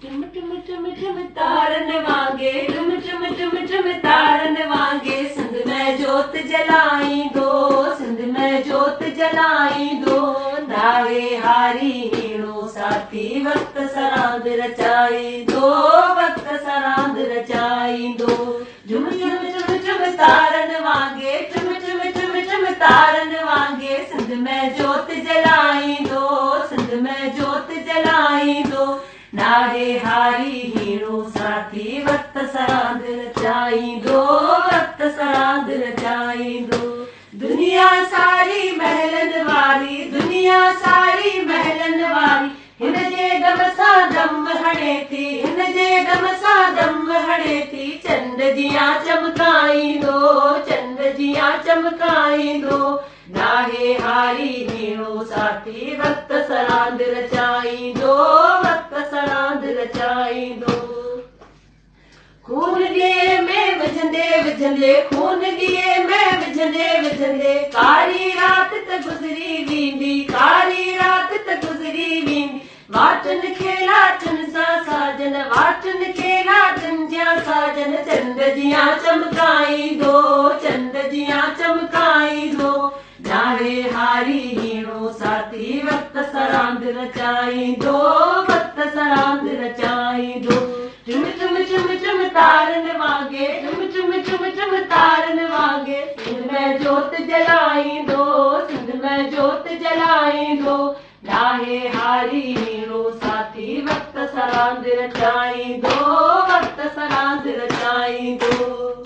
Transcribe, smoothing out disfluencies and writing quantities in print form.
चुम चुम चुम चुम तारन वांगे, चुम चुम चुम चुम तारन वांगे, सिंध में जोत जलाई दो, सिंध में जोत जलाई दो। नावे हारी हीणो साथी वक्त सरांद रचाई दो, वक्त सरांद रचाई दो। झुम झुम झुम झुम तारन वांगे, चुम चुम चुम चुम तारन वांगे, सिंध में जोत जलाई दो, सिंध में जोत जलाई दो। नारे हारी हीणो साथी वक्त सरांद रचाई दो, वक्त सरांद रचाई दो। दुनिया सारी महलन वारी, दुनिया सारी महलन वारी, हिन जे गम सां दम हणे थी, हिन जे गम सां दम हणे थी। चंड जियां चमकाईंदो, चंड जियां चमकाईंदो। नाहे हारी हीणो साथी वक्त सरांद रचाईंदो, वक्त सरांद रचाईंदो। खून ॾिए में विझंदे विझंदे, खून ॾिए में विझंदे विझंदे, कारी रात त गुज़री वेंदी, कारी रात त गुज़री वेंदी। वाटन खे लाटन सां साजन, वाटन खे लाटन जियां साजन। चंड जियां चमकाईंदो, चंड जियां चमकाईंदो। नारे हारी हीणो साथी वक्त सरांद रचाईंदो, वक्त सरांद रचाईंदो। चुम चुम चुम चुम तारन वांगे, चुम चुम चुम चुम तारन वांगे, सिंध में जोत जलाईंदो, सिंध में जोत जलाईंदो। नाहे हारी हीणो साथी वक्त सरांद रचाईंदो, वक्त सरांद रचाईंदो।